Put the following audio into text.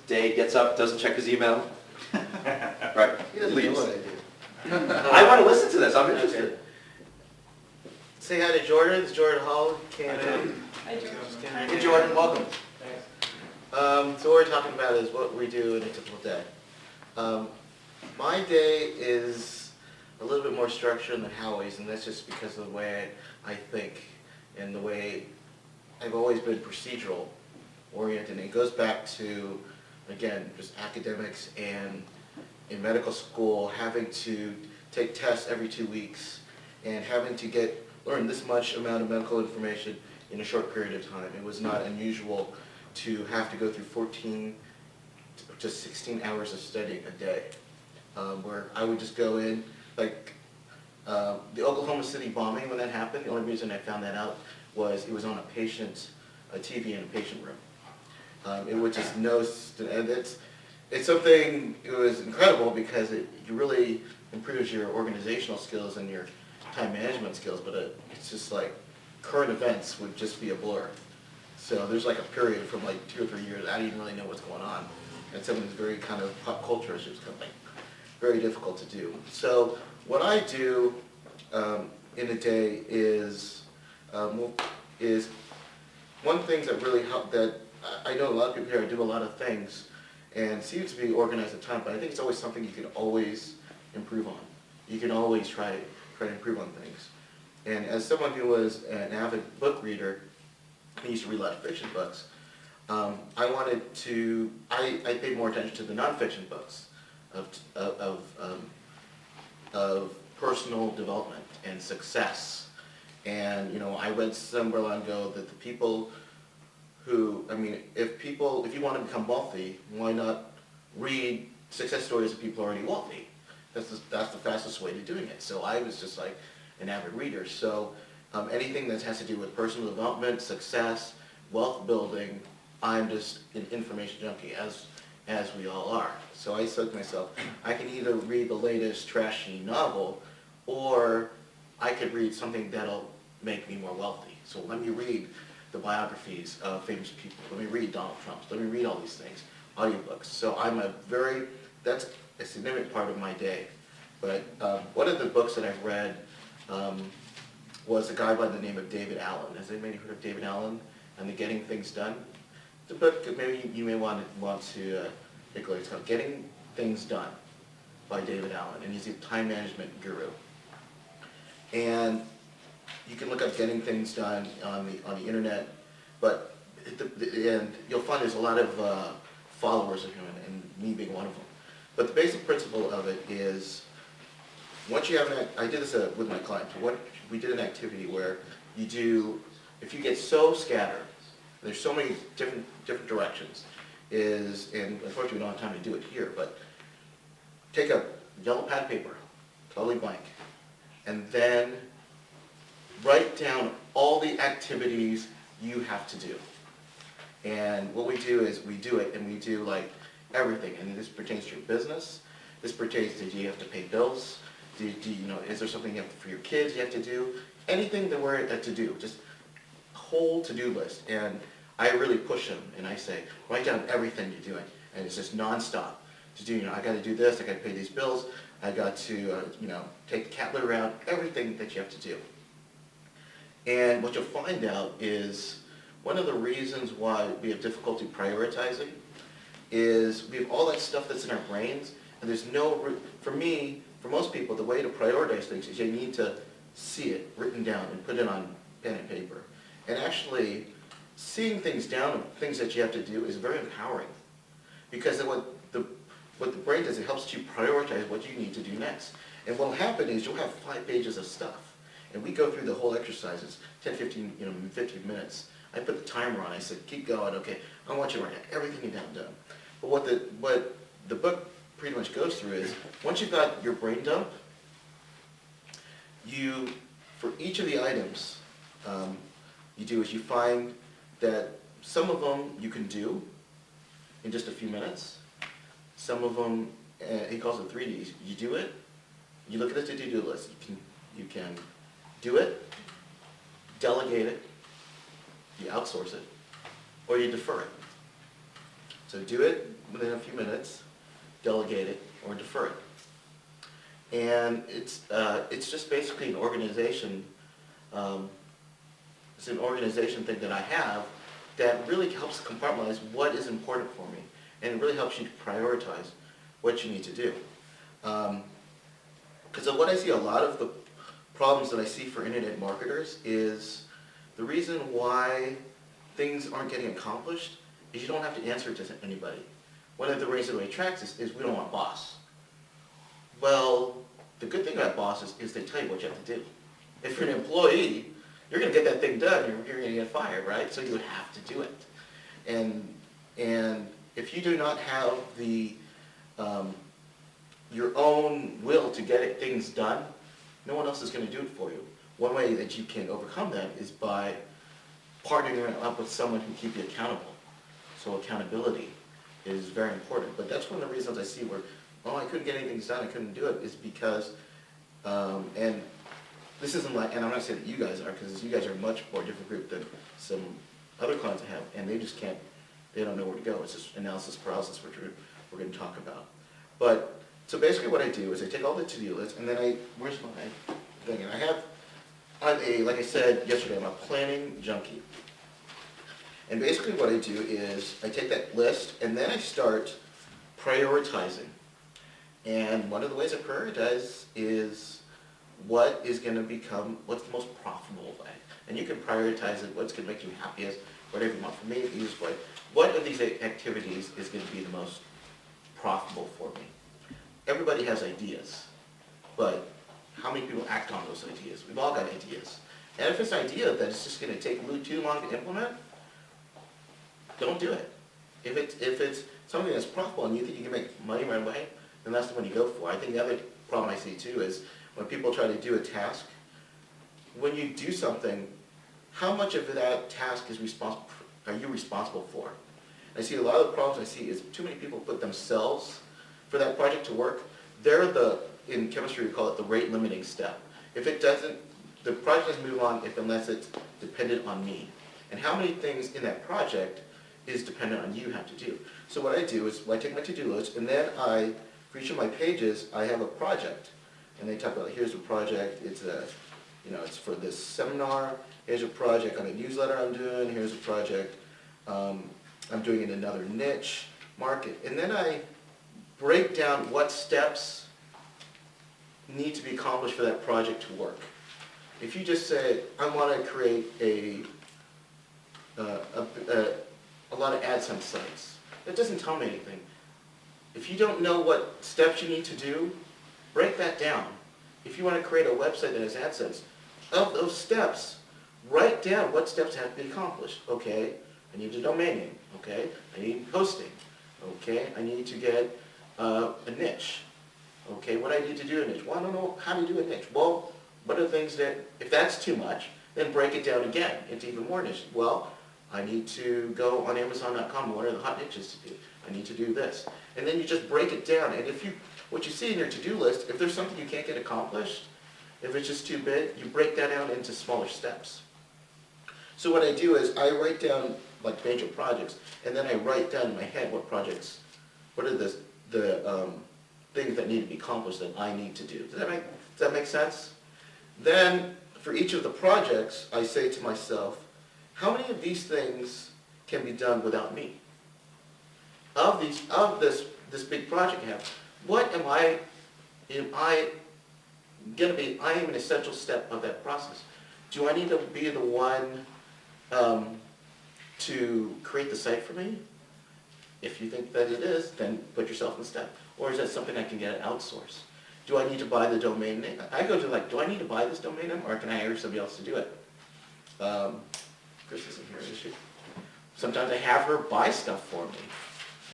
day, gets up, doesn't check his email. Right? He doesn't know what I do. I want to listen to this, I'm interested. Okay. Say hi to Jordan. It's Jordan Hall. Can't, Hi, George. Hey, Jordan, welcome. So what we're talking about is what we do in a typical day. My day is a little bit more structured than Howie's, and that's just because of the way I think and the way I've always been procedural oriented. And it goes back to, again, just academics and in medical school having to take tests every 2 weeks and having to learn this much amount of medical information in a short period of time. It was not unusual to have to go through 14 to 16 hours of studying a day, where I would just go in, like the Oklahoma City bombing when that happened. The only reason I found that out was it was on a TV in a patient room. It was just and it's something, it was incredible because it really improves your organizational skills and your time management skills, but it's just like current events would just be a blur. So there's like a period from like 2 or 3 years, I didn't even really know what's going on. And something's very kind of pop culture issues coming. Very difficult to do. So what I do in a day is one thing that really helped, that I know a lot of people here do a lot of things and seem to be organized at time, but I think it's always something you can always improve on. You can always try to improve on things. And as someone who was an avid book reader, I used to read a lot of fiction books. I paid more attention to the nonfiction books of personal development and success. And I read somewhere long ago that the people who, if you want to become wealthy, why not read success stories of people already wealthy? That's the fastest way to doing it. So I was just like an avid reader. So anything that has to do with personal development, success, wealth building, I'm just an information junkie, as we all are. So I said to myself, I can either read the latest trashy novel, or I could read something that'll make me more wealthy. So let me read the biographies of famous people. Let me read Donald Trump's. Let me read all these things, audiobooks. So that's a significant part of my day. But one of the books that I've read was a guy by the name of David Allen. Has anybody heard of David Allen and the Getting Things Done? The book, maybe you may want to take a look. It's called Getting Things Done by David Allen, and he's a time management guru. And you can look up Getting Things Done on the internet, but and you'll find there's a lot of followers of him, and me being one of them. But the basic principle of it is, once you have I did this with my clients. We did an activity where if you get so scattered, there's so many different directions, and unfortunately we don't have time to do it here, but take a yellow pad of paper, totally blank, and then write down all the activities you have to do. And what we do is we do it, and we do like everything, and this pertains to your business. This pertains to, do you have to pay bills? Is there something for your kids you have to do? Anything that we're to do, just a whole to-do list. And I really push them, and I say, write down everything you're doing, and it's just nonstop. To do, I got to do this, I got to pay these bills, I got to, take the cat litter out, everything that you have to do. And what you'll find out is one of the reasons why we have difficulty prioritizing is we have all that stuff that's in our brains, and there's for most people, the way to prioritize things is you need to see it written down and put it on pen and paper. And actually, seeing things down, things that you have to do, is very empowering. Because what the brain does, it helps you prioritize what you need to do next. And what will happen is you'll have 5 pages of stuff. And we go through the whole exercises, 10, 15, 15 minutes. I put the timer on, I said, keep going, okay, I want you to write everything you have done. But what the book pretty much goes through is, once you've got your brain dump, for each of the items, you do is you find that some of them you can do in just a few minutes. Some of them, he calls it 3Ds. You do it, you look at the to-do list, you can do it, delegate it, you outsource it, or you defer it. So do it within a few minutes, delegate it, or defer it. And it's just basically an organization, it's an organization thing that I have that really helps compartmentalize what is important for me. And it really helps you to prioritize what you need to do. Because what I see, a lot of the problems that I see for internet marketers is the reason why things aren't getting accomplished is you don't have to answer to anybody. One of the reasons it attracts is we don't want a boss. Well, the good thing about bosses is they tell you what you have to do. If you're an employee, you're going to get that thing done, you're going to get fired, right? So you have to do it. And if you do not have the your own will to get things done, no one else is going to do it for you. One way that you can overcome that is by partnering up with someone who can keep you accountable. So accountability is very important. But that's one of the reasons I see where, oh, I couldn't get anything done, I couldn't do it, is because, and this isn't like, and I'm not saying that you guys are, because you guys are a much more different group than some other clients I have, and they just can't, they don't know where to go. It's just analysis paralysis, which we're going to talk about. But, so basically what I do is I take all the to-do lists, and then where's my thing? And like I said yesterday, I'm a planning junkie. And basically what I do is I take that list, and then I start prioritizing. And one of the ways I prioritize is what is going to become, what's the most profitable way. And you can prioritize it, what's going to make you happiest, whatever you want. For me, the easiest way, what of these activities is going to be the most profitable for me? Everybody has ideas, but how many people act on those ideas? We've all got ideas. And if it's an idea that it's just going to take too long to implement, don't do it. If it's something that's profitable and you think you can make money right away, then that's the one you go for. I think the other problem I see too is when people try to do a task, when you do something, how much of that task are you responsible for? I see a lot of the problems I see is too many people put themselves for that project to work. They're in chemistry we call it the rate limiting step. If it doesn't, the project doesn't move on unless it's dependent on me. And how many things in that project is dependent on you have to do. So what I do is I take my to-do list, and then for each of my pages, I have a project. And they talk about, here's a project, it's for this seminar, here's a project on a newsletter I'm doing, here's a project I'm doing in another niche market. And then I break down what steps need to be accomplished for that project to work. If you just say, I want to create a lot of AdSense sites, that doesn't tell me anything. If you don't know what steps you need to do, break that down. If you want to create a website that has AdSense, of those steps, write down what steps have to be accomplished. Okay, I need a domain name. Okay, I need hosting. Okay, I need to get a niche. Okay, what do I need to do in a niche? Well, I don't know how to do a niche. Well, what are the things that, if that's too much, then break it down again into even more niches. Well, I need to go on Amazon.com. What are the hot niches to do? I need to do this. And then you just break it down. And what you see in your to-do list, if there's something you can't get accomplished, if it's just too big, you break that down into smaller steps. So what I do is I write down like major projects, and then I write down in my head what are the things that need to be accomplished that I need to do. Does that make sense? Then for each of the projects, I say to myself, how many of these things can be done without me? Of this big project I have, what am I am an essential step of that process. Do I need to be the one to create the site for me? If you think that it is, then put yourself in the step. Or is that something I can get at outsource? Do I need to buy the domain name? I go to do I need to buy this domain name, or can I hire somebody else to do it? Chris isn't here, is she? Sometimes I have her buy stuff for me.